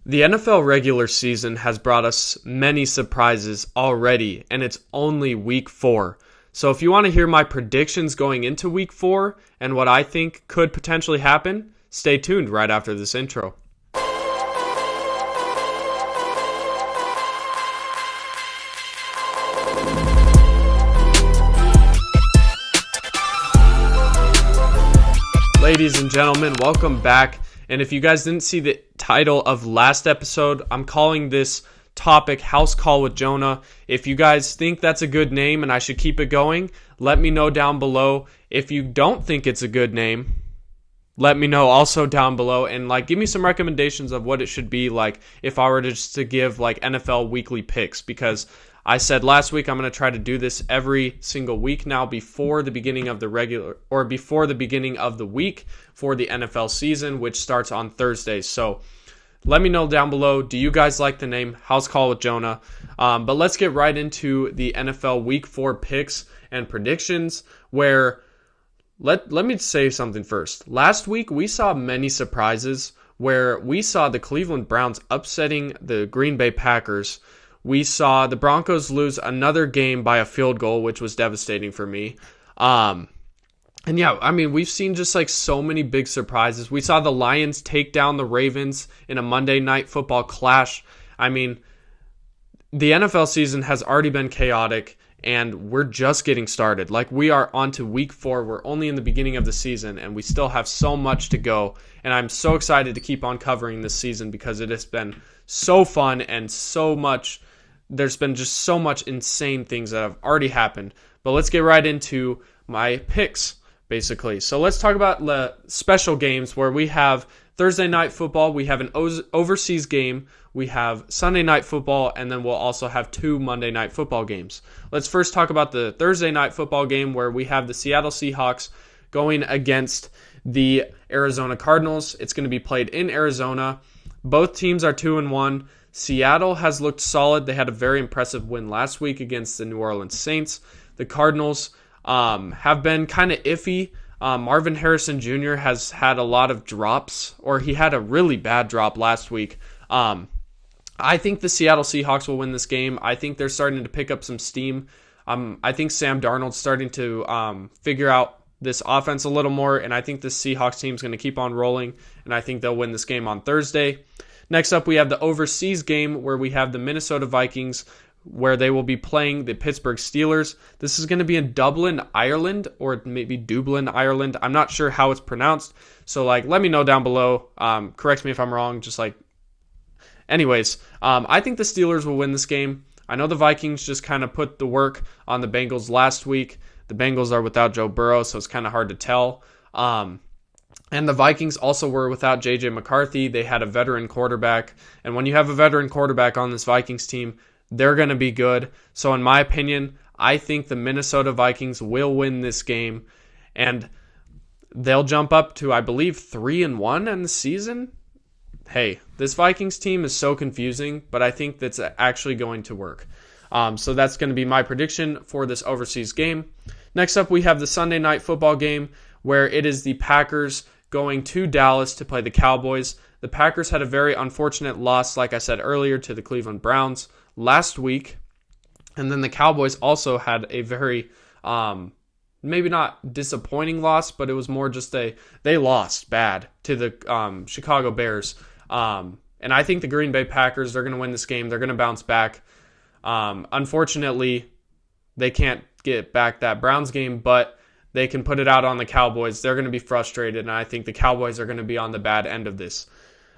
The NFL regular season has brought us many surprises already, and it's only week 4. So if you want to hear my predictions going into week 4 and what I think could potentially happen, stay tuned right after this intro. Ladies and gentlemen, welcome back. And if you guys didn't see the title of last episode, I'm calling this topic House Call with Jonah. If you guys think that's a good name and I should keep it going, let me know down below. If you don't think it's a good name, let me know also down below, and give me some recommendations of what it should be if I were just to give NFL weekly picks, because I said last week I'm going to try to do this every single week now before the beginning of the week for the NFL season, which starts on Thursdays. So let me know down below, do you guys like the name House Call with Jonah? But let's get right into the NFL Week 4 picks and predictions, where let me say something first. Last week we saw many surprises, where we saw the Cleveland Browns upsetting the Green Bay Packers. We saw the Broncos lose another game by a field goal, which was devastating for me. We've seen just so many big surprises. We saw the Lions take down the Ravens in a Monday Night Football clash. The NFL season has already been chaotic, and we're just getting started. We are on to week 4. We're only in the beginning of the season, and we still have so much to go. And I'm so excited to keep on covering this season because it has been so fun and so much. There's been just so much insane things that have already happened. But let's get right into my picks, basically. So let's talk about the special games, where we have Thursday Night Football, we have an overseas game, we have Sunday Night Football, and then we'll also have 2 Monday Night Football games. Let's first talk about the Thursday Night Football game, where we have the Seattle Seahawks going against the Arizona Cardinals. It's going to be played in Arizona. Both teams are 2-1. Seattle has looked solid. They had a very impressive win last week against the New Orleans Saints. The Cardinals have been kind of iffy. Marvin Harrison Jr. has had a lot of drops, or he had a really bad drop last week. I think the Seattle Seahawks will win this game. I think they're starting to pick up some steam. I think Sam Darnold's starting to figure out this offense a little more, and I think the Seahawks team is going to keep on rolling, and I think they'll win this game on Thursday. Next up, we have the overseas game, where we have the Minnesota Vikings, where they will be playing the Pittsburgh Steelers. This is going to be in Dublin, Ireland, or maybe Dublin, Ireland. I'm not sure how it's pronounced, so let me know down below. Correct me if I'm wrong. Anyways, I think the Steelers will win this game. I know the Vikings just kind of put the work on the Bengals last week. The Bengals are without Joe Burrow, so it's kind of hard to tell. And the Vikings also were without J.J. McCarthy. They had a veteran quarterback. And when you have a veteran quarterback on this Vikings team, they're going to be good. So in my opinion, I think the Minnesota Vikings will win this game. And they'll jump up to, I believe, 3-1 in the season. Hey, this Vikings team is so confusing, but I think that's actually going to work. So that's going to be my prediction for this overseas game. Next up, we have the Sunday Night Football game, where it is the Packers going to Dallas to play the Cowboys. The Packers had a very unfortunate loss, like I said earlier, to the Cleveland Browns last week. And then the Cowboys also had a very, maybe not disappointing loss, but it was more just they lost bad to the Chicago Bears. And I think the Green Bay Packers, they're going to win this game. They're going to bounce back. Unfortunately, they can't get back that Browns game, but they can put it out on the Cowboys. They're going to be frustrated, and I think the Cowboys are going to be on the bad end of this.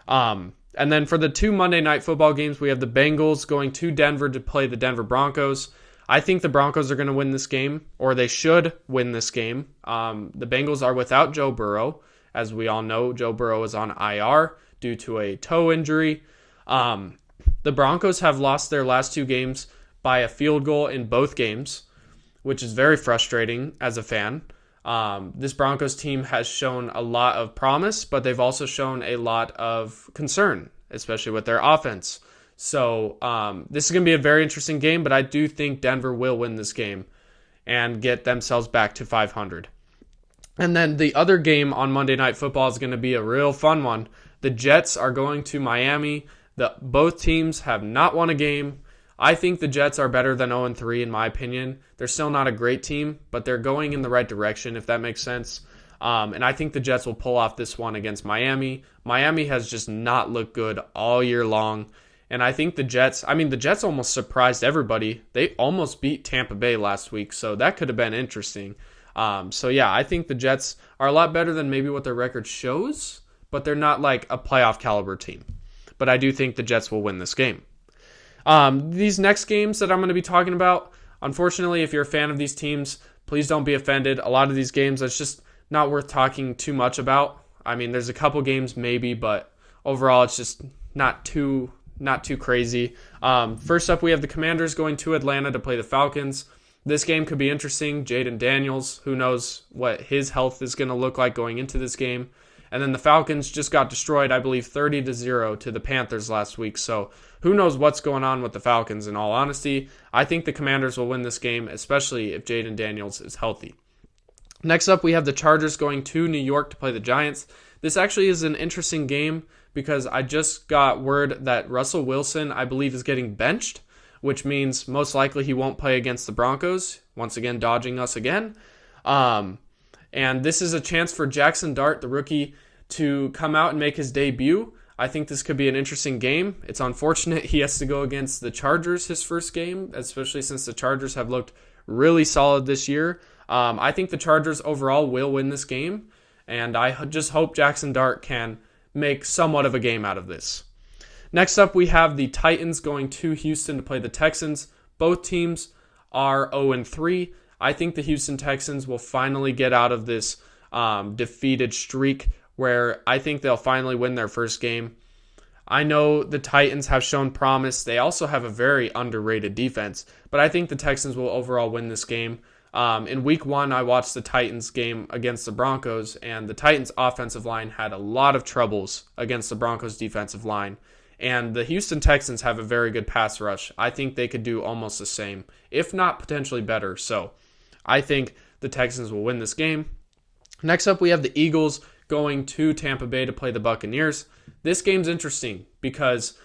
And then for the 2 Monday Night Football games, we have the Bengals going to Denver to play the Denver Broncos. I think the Broncos are going to win this game, or they should win this game. The Bengals are without Joe Burrow. As we all know, Joe Burrow is on IR due to a toe injury. The Broncos have lost their last 2 games by a field goal in both games, which is very frustrating as a fan. This Broncos team has shown a lot of promise, but they've also shown a lot of concern, especially with their offense. So this is going to be a very interesting game, but I do think Denver will win this game and get themselves back to 500. And then the other game on Monday Night Football is going to be a real fun one. The Jets are going to Miami. Both teams have not won a game. I think the Jets are better than 0-3 in my opinion. They're still not a great team, but they're going in the right direction, if that makes sense. And I think the Jets will pull off this one against Miami. Miami has just not looked good all year long. And I think the Jets almost surprised everybody. They almost beat Tampa Bay last week, so that could have been interesting. I think the Jets are a lot better than maybe what their record shows, but they're not like a playoff caliber team. But I do think the Jets will win this game. These next games that I'm going to be talking about, unfortunately, if you're a fan of these teams, please don't be offended. A lot of these games, it's just not worth talking too much about. I mean, there's a couple games maybe, but overall, it's just not too crazy. First up, we have the Commanders going to Atlanta to play the Falcons. This game could be interesting. Jaden Daniels, who knows what his health is going to look like going into this game. And then the Falcons just got destroyed, I believe, 30-0 to the Panthers last week. So who knows what's going on with the Falcons, in all honesty. I think the Commanders will win this game, especially if Jaden Daniels is healthy. Next up, we have the Chargers going to New York to play the Giants. This actually is an interesting game because I just got word that Russell Wilson, I believe, is getting benched, which means most likely he won't play against the Broncos. Once again, dodging us again. And this is a chance for Jackson Dart, the rookie, to come out and make his debut. I think this could be an interesting game. It's unfortunate he has to go against the Chargers his first game, especially since the Chargers have looked really solid this year. I think the Chargers overall will win this game, and I just hope Jackson Dart can make somewhat of a game out of this. Next up, we have the Titans going to Houston to play the Texans. Both teams are 0-3. I think the Houston Texans will finally get out of this defeated streak where I think they'll finally win their first game. I know the Titans have shown promise. They also have a very underrated defense, but I think the Texans will overall win this game. In week 1, I watched the Titans game against the Broncos, and the Titans offensive line had a lot of troubles against the Broncos defensive line. And the Houston Texans have a very good pass rush. I think they could do almost the same, if not potentially better. So I think the Texans will win this game. Next up, we have the Eagles going to Tampa Bay to play the Buccaneers. This game's interesting because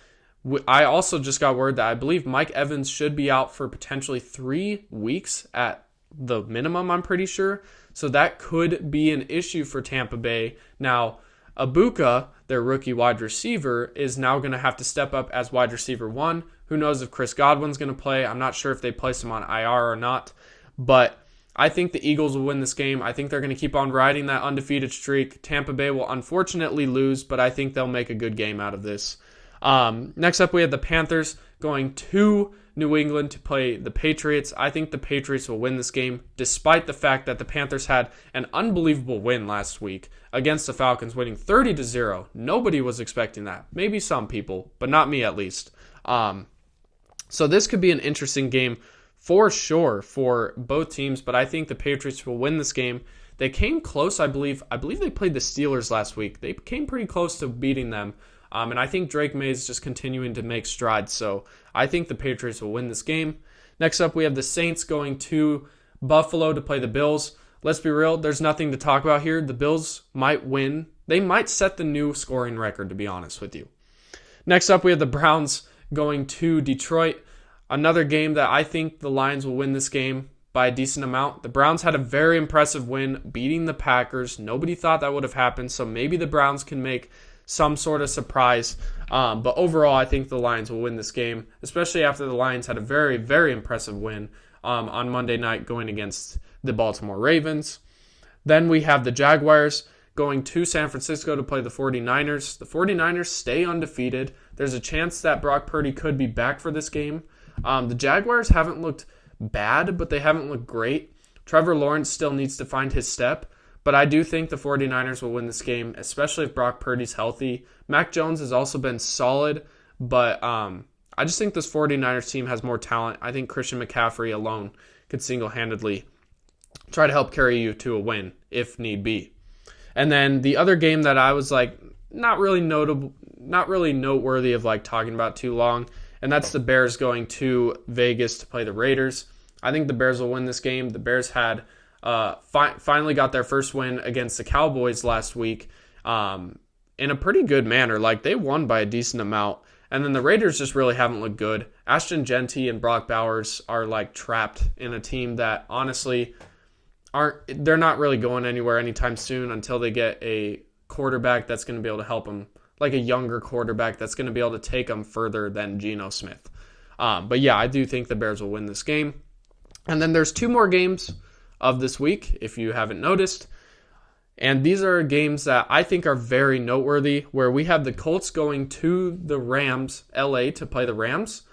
I also just got word that I believe Mike Evans should be out for potentially 3 weeks at the minimum, I'm pretty sure. So that could be an issue for Tampa Bay. Now, Abuka, their rookie wide receiver, is now going to have to step up as wide receiver 1. Who knows if Chris Godwin's going to play? I'm not sure if they place him on IR or not. But I think the Eagles will win this game. I think they're going to keep on riding that undefeated streak. Tampa Bay will unfortunately lose, but I think they'll make a good game out of this. Next up, we have the Panthers going to New England to play the Patriots. I think the Patriots will win this game, despite the fact that the Panthers had an unbelievable win last week against the Falcons, winning 30-0. Nobody was expecting that. Maybe some people, but not me at least. So this could be an interesting game for sure for both teams, but I think the Patriots will win this game. They came close, I believe. I believe they played the Steelers last week. They came pretty close to beating them. And I think Drake May is just continuing to make strides. So I think the Patriots will win this game. Next up, we have the Saints going to Buffalo to play the Bills. Let's be real, there's nothing to talk about here. The Bills might win. They might set the new scoring record, to be honest with you. Next up, we have the Browns going to Detroit. Another game that I think the Lions will win this game by a decent amount. The Browns had a very impressive win beating the Packers. Nobody thought that would have happened, so maybe the Browns can make some sort of surprise. But overall, I think the Lions will win this game, especially after the Lions had a very, very impressive win on Monday night going against the Baltimore Ravens. Then we have the Jaguars going to San Francisco to play the 49ers. The 49ers stay undefeated. There's a chance that Brock Purdy could be back for this game. The Jaguars haven't looked bad, but they haven't looked great. Trevor Lawrence still needs to find his step. But I do think the 49ers will win this game, especially if Brock Purdy's healthy. Mac Jones has also been solid, but I just think this 49ers team has more talent. I think Christian McCaffrey alone could single-handedly try to help carry you to a win if need be. And then the other game that I was like not really noteworthy of like talking about too long, and that's the Bears going to Vegas to play the Raiders. I think the Bears will win this game. The Bears had finally got their first win against the Cowboys last week in a pretty good manner. Like, they won by a decent amount. And then the Raiders just really haven't looked good. Ashton Genty and Brock Bowers are like trapped in a team that honestly they're not really going anywhere anytime soon until they get a quarterback that's going to be able to help them, like a younger quarterback that's going to be able to take them further than Geno Smith. But yeah, I do think the Bears will win this game. And then there's 2 more games of this week, if you haven't noticed. And these are games that I think are very noteworthy, where we have the Colts going to the Rams, LA, to play the Rams.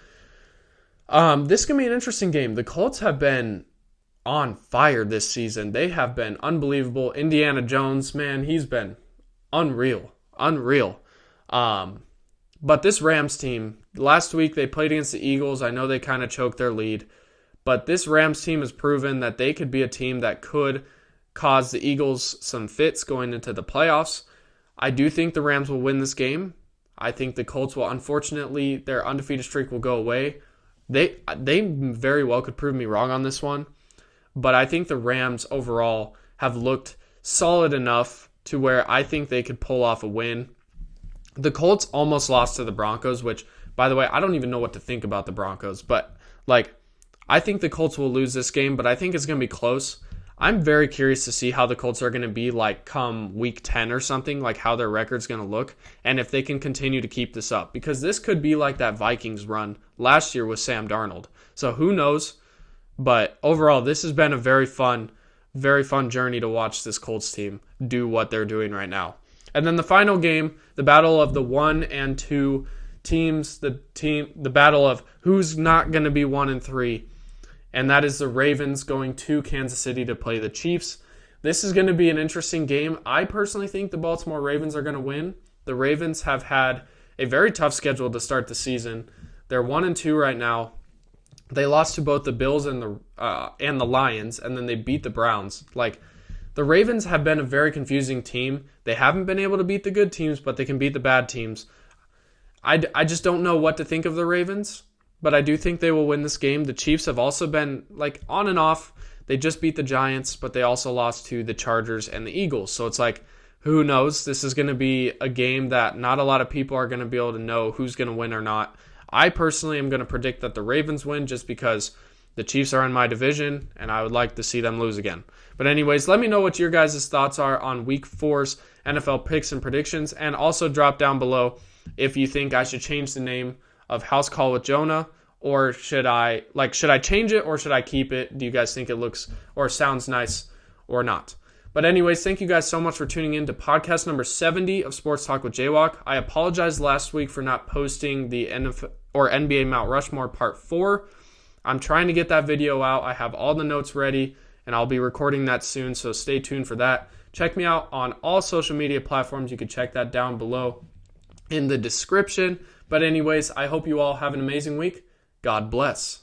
This can be an interesting game. The Colts have been on fire this season. They have been unbelievable. Indiana Jones, man, he's been unreal. But this Rams team, last week they played against the Eagles. I know they kind of choked their lead. But this Rams team has proven that they could be a team that could cause the Eagles some fits going into the playoffs. I do think the Rams will win this game. I think the Colts will, unfortunately, their undefeated streak will go away. They very well could prove me wrong on this one. But I think the Rams overall have looked solid enough to where I think they could pull off a win. The Colts almost lost to the Broncos, which, by the way, I don't even know what to think about the Broncos. But, I think the Colts will lose this game, but I think it's going to be close. I'm very curious to see how the Colts are going to be come week 10 or something, how their record's going to look, and if they can continue to keep this up. Because this could be like that Vikings run last year with Sam Darnold. So who knows? But overall, this has been a very fun journey to watch this Colts team do what they're doing right now. And then the final game, the battle of the 1 and 2 teams, the battle of who's not going to be 1 and 3. And that is the Ravens going to Kansas City to play the Chiefs. This is going to be an interesting game. I personally think the Baltimore Ravens are going to win. The Ravens have had a very tough schedule to start the season. They're 1 and 2 right now. They lost to both the Bills and the Lions, and then they beat the Browns. The Ravens have been a very confusing team. They haven't been able to beat the good teams, but they can beat the bad teams. I just don't know what to think of the Ravens. But I do think they will win this game. The Chiefs have also been on and off. They just beat the Giants, but they also lost to the Chargers and the Eagles. So it's who knows? This is going to be a game that not a lot of people are going to be able to know who's going to win or not. I personally am going to predict that the Ravens win just because the Chiefs are in my division, and I would like to see them lose again. But anyways, let me know what your guys' thoughts are on Week 4's NFL picks and predictions, and also drop down below if you think I should change the name of House Call with Jonah, or should I change it or should I keep it? Do you guys think it looks or sounds nice or not? But anyways, thank you guys so much for tuning in to podcast number 70 of Sports Talk with JWock. I apologize last week for not posting the NBA Mount Rushmore Part 4. I'm trying to get that video out. I have all the notes ready, and I'll be recording that soon, so stay tuned for that. Check me out on all social media platforms. You can check that down below in the description. But anyways, I hope you all have an amazing week. God bless.